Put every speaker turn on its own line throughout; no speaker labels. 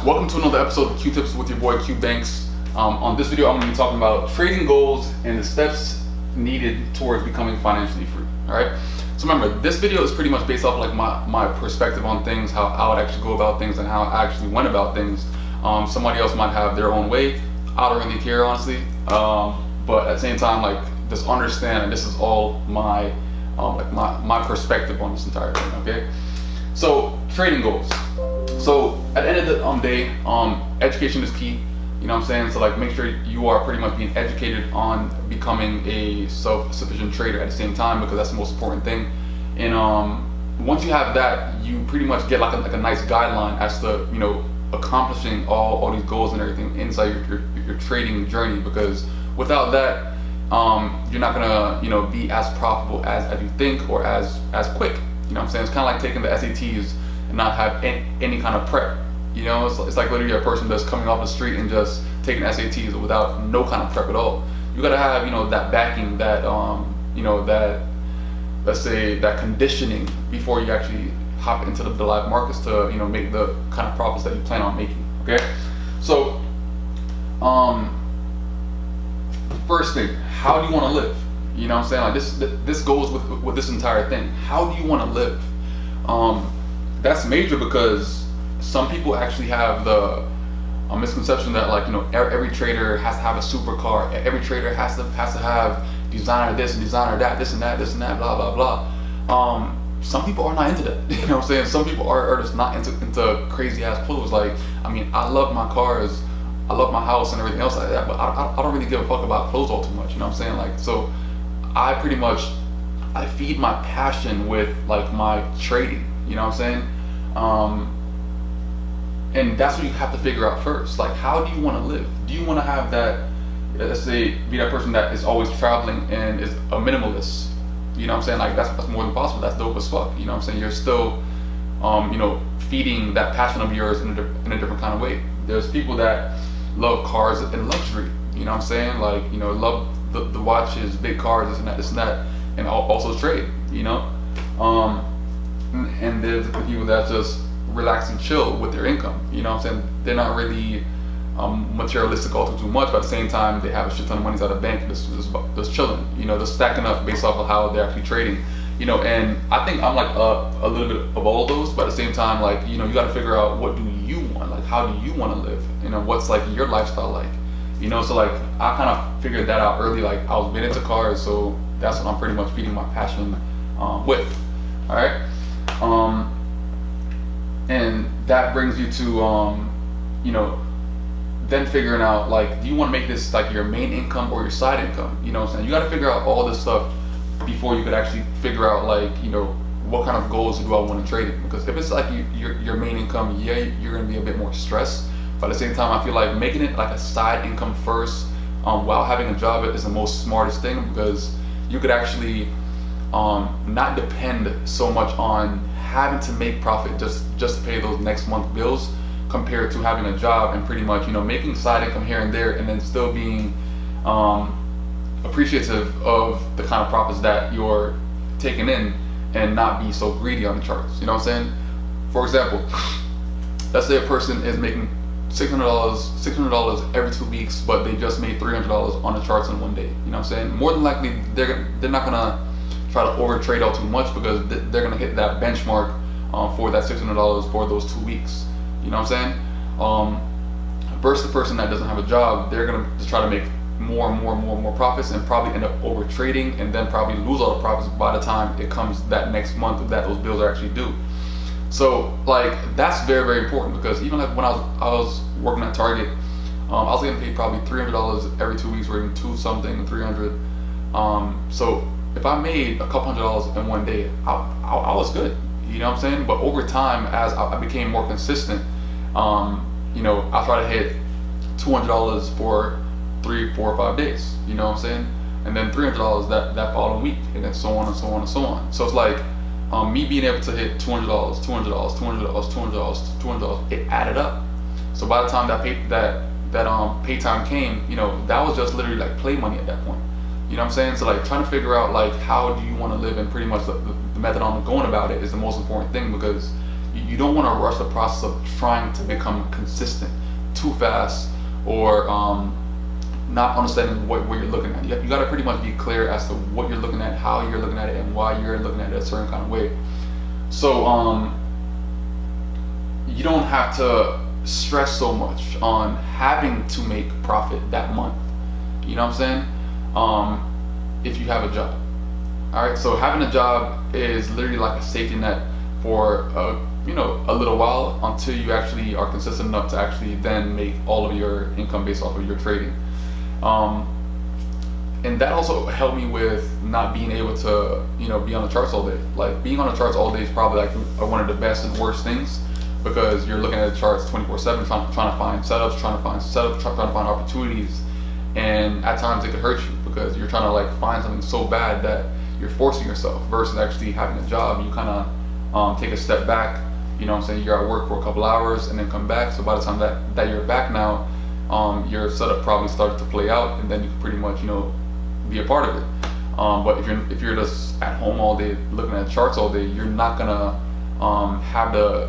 Welcome to another episode of Q-Tips with your boy Q Banks. On this video, I'm going to be talking about trading goals and the steps needed towards becoming financially free. All right. So remember, this video is pretty much based off like my perspective on things, how I would actually go about things, and how I actually went about things. Somebody else might have their own way. I don't really care, honestly. But at the same time, like, just understand that this is all my perspective on this entire thing. Okay. So trading goals. So at the end of the day, education is key. You know what I'm saying? So like, make sure you are pretty much being educated on becoming a self-sufficient trader at the same time, because that's the most important thing. And once you have that, you pretty much get like a nice guideline as to, you know, accomplishing all these goals and everything inside your trading journey. Because without that, you're not gonna, you know, be as profitable as you think, or as quick. You know what I'm saying? It's kind of like taking the SATs and not have any kind of prep. You know, it's like literally a person that's coming off the street and just taking SATs without no kind of prep at all. You gotta have, you know, that backing, that you know, that, let's say, that conditioning before you actually hop into the live markets to, you know, make the kind of profits that you plan on making. Okay, so first thing, how do you want to live? You know what I'm saying? Like, this goes with this entire thing. How do you want to live? That's major, because some people actually have the misconception that, like, you know, every trader has to have a supercar. Every trader has to have designer this and designer that, this and that, blah blah blah. Some people are not into that. You know what I'm saying? Some people are just not into crazy ass clothes. Like, I mean, I love my cars, I love my house and everything else like that, but I don't really give a fuck about clothes all too much. You know what I'm saying? Like, so I feed my passion with like my trading. You know what I'm saying? And that's what you have to figure out first. Like, how do you want to live? Do you want to have that, let's say, be that person that is always traveling and is a minimalist? You know what I'm saying? Like, that's more than possible. That's dope as fuck. You know what I'm saying? You're still, you know, feeding that passion of yours in a different kind of way. There's people that love cars and luxury. You know what I'm saying? Like, you know, love the watches, big cars, this and that, and also trade. You know, and there's the people that just relax and chill with their income. You know what I'm saying? They're not really materialistic all too much, but at the same time, they have a shit ton of money out of the bank, just chilling. You know, just stacking up based off of how they're actually trading. You know, and I think I'm like a little bit of all of those, but at the same time, like, you know, you got to figure out, what do you want? Like, how do you want to live? You know, what's like your lifestyle like? You know, so like, I kind of figured that out early. Like, I was been into cars, so that's what I'm pretty much feeding my passion with. All right. And that brings you to, you know, then figuring out, like, do you want to make this like your main income or your side income? You know what I'm saying? You got to figure out all this stuff before you could actually figure out, like, you know, what kind of goals do I want to trade in? Because if it's like your main income, yeah, you're going to be a bit more stressed. But at the same time, I feel like making it like a side income first, while having a job, is the most smartest thing, because you could actually not depend so much on having to make profit just to pay those next month bills, compared to having a job and pretty much, you know, making side income here and there, and then still being appreciative of the kind of profits that you're taking in, and not be so greedy on the charts. You know what I'm saying? For example, let's say a person is making $600 every 2 weeks, but they just made $300 on the charts in one day. You know what I'm saying? More than likely, they're not gonna try to over trade out too much, because they're gonna hit that benchmark for that $600 for those 2 weeks. You know what I'm saying? Versus the person that doesn't have a job, they're gonna just try to make more profits, and probably end up over trading, and then probably lose all the profits by the time it comes that next month that those bills are actually due. So like, that's very important, because even like when I was working at Target, I was getting paid probably $300 every 2 weeks, working 2 something, 300. So if I made a couple $100 in one day, I was good. You know what I'm saying? But over time, as I became more consistent, you know, I try to hit $200 for 3, 4, 5 days. You know what I'm saying? And then $300 that following week, and then so on and so on and so on. So it's like, me being able to hit $200, it added up. So by the time that pay time came, you know, that was just literally like play money at that point. You know what I'm saying? So like, trying to figure out like, how do you want to live, and pretty much the method I'm going about it is the most important thing, because You don't want to rush the process of trying to become consistent too fast, or not understanding what you're looking at. You got to pretty much be clear as to what you're looking at, how you're looking at it, and why you're looking at it a certain kind of way. So you don't have to stress so much on having to make profit that month. You know what I'm saying? If you have a job. All right, so having a job is literally like a safety net for a little while, until you actually are consistent enough to actually then make all of your income based off of your trading. And that also helped me with not being able to be on the charts all day. Like, being on the charts all day is probably like one of the best and worst things, because you're looking at the charts 24/7, trying to find setups, trying to find opportunities, and at times it could hurt you because you're trying to like find something so bad that you're forcing yourself, versus actually having a job. You kind of take a step back. You know what I'm saying? You're at work for a couple hours and then come back. So by the time that you're back now, your setup probably started to play out, and then you can pretty much be a part of it. But if you're just at home all day looking at charts all day, you're not gonna have the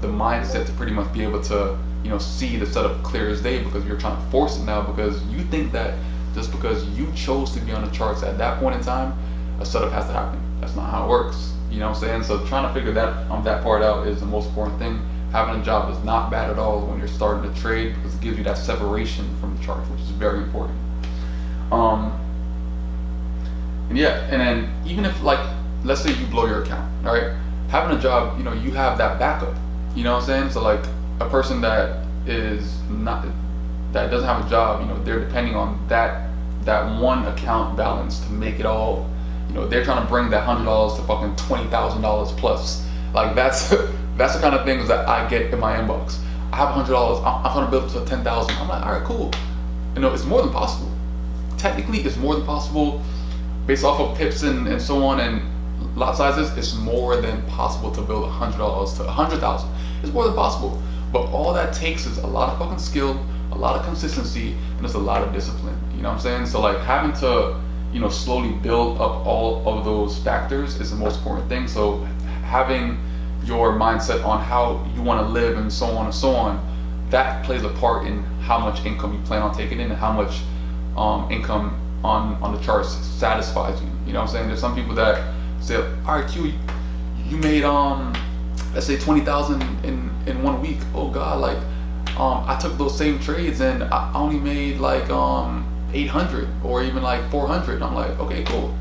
mindset to pretty much be able to see the setup clear as day, because you're trying to force it now, because you think that just because you chose to be on the charts at that point in time, a setup has to happen. That's not how it works. You know what I'm saying? So trying to figure that part out is the most important thing. Having a job is not bad at all when you're starting to trade, because it gives you that separation from the chart, which is very important. And then even if, like, let's say you blow your account, all right? Having a job, you have that backup. You know what I'm saying? So like a person that doesn't have a job, they're depending on that one account balance to make it all. They're trying to bring that $100 to fucking $20,000 plus. Like, that's the kind of things that I get in my inbox. I have $100. I'm trying to build it to $10,000. I'm like, all right, cool. It's more than possible. Technically, it's more than possible, based off of pips and so on and lot sizes. It's more than possible to build $100 to $100,000. It's more than possible. But all that takes is a lot of fucking skill, a lot of consistency, and it's a lot of discipline. You know what I'm saying? So like, having to slowly build up all of those factors is the most important thing. So having your mindset on how you want to live and so on, that plays a part in how much income you plan on taking in, and how much income on the charts satisfies you. You know what I'm saying? There's some people that say, all right, Q, you made let's say 20,000 in 1 week. Oh God, like I took those same trades and I only made like 800 or even like 400. I'm like, okay, cool.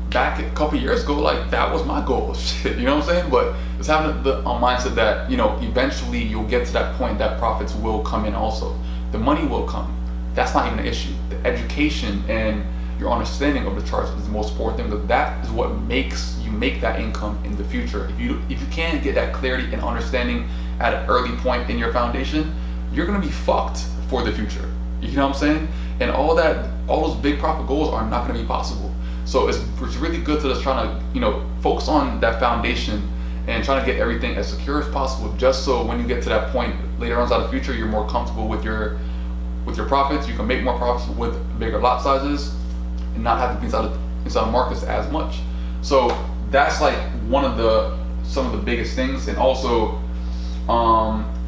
Back a couple years ago, like, that was my goal. Shit, you know what I'm saying? But it's having the mindset that eventually you'll get to that point that profits will come in. Also, the money will come. That's not even an issue. The education and your understanding of the charts is the most important thing, because that is what makes you make that income in the future. If you can't get that clarity and understanding at an early point in your foundation, you're gonna be fucked for the future. You know what I'm saying? And all those big profit goals are not gonna be possible. So it's really good to just try to focus on that foundation and trying to get everything as secure as possible, just so when you get to that point later on in the future, you're more comfortable with your profits. You can make more profits with bigger lot sizes and not have to be inside the markets as much. So that's like some of the biggest things. And also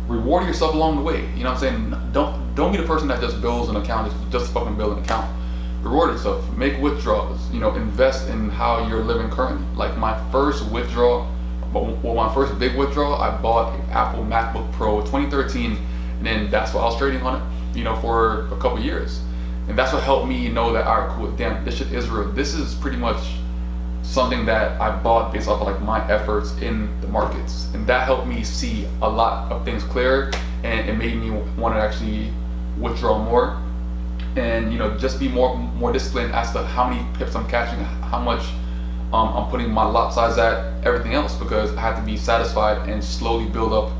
reward yourself along the way. You know what I'm saying? Don't be the person that just builds an account just to fucking build an account. Reward yourself, make withdrawals, invest in how you're living currently. Like my first withdrawal, my first big withdrawal, I bought an Apple MacBook Pro 2013, and then that's what I was trading on it, for a couple years. And that's what helped me know that, all right, cool, damn, this shit is real. This is pretty much something that I bought based off of like my efforts in the markets. And that helped me see a lot of things clearer, and it made me want to actually withdraw more. And just be more disciplined as to how many pips I'm catching, how much I'm putting my lot size at, everything else, because I had to be satisfied and slowly build up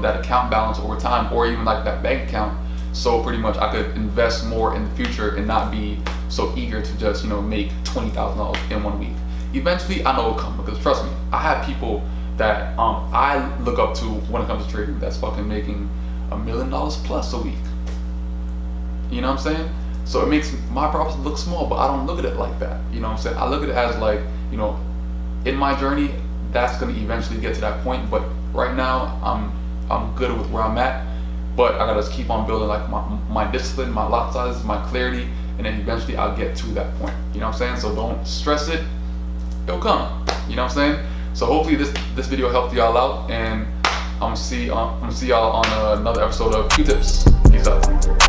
that account balance over time, or even like that bank account, so pretty much I could invest more in the future and not be so eager to just make $20,000 in 1 week. Eventually I know it'll come, because trust me, I have people that I look up to when it comes to trading that's fucking making $1 million plus a week. You know what I'm saying? So it makes my profits look small, but I don't look at it like that. You know what I'm saying? I look at it as like, in my journey, that's going to eventually get to that point. But right now I'm good with where I'm at, but I gotta just keep on building like my discipline, my lot sizes, my clarity, and then eventually I'll get to that point. You know what I'm saying? So don't stress it, it'll come. You know what I'm saying? So hopefully this video helped y'all out, and I'm gonna see y'all on another episode of Q-Tips. Peace out.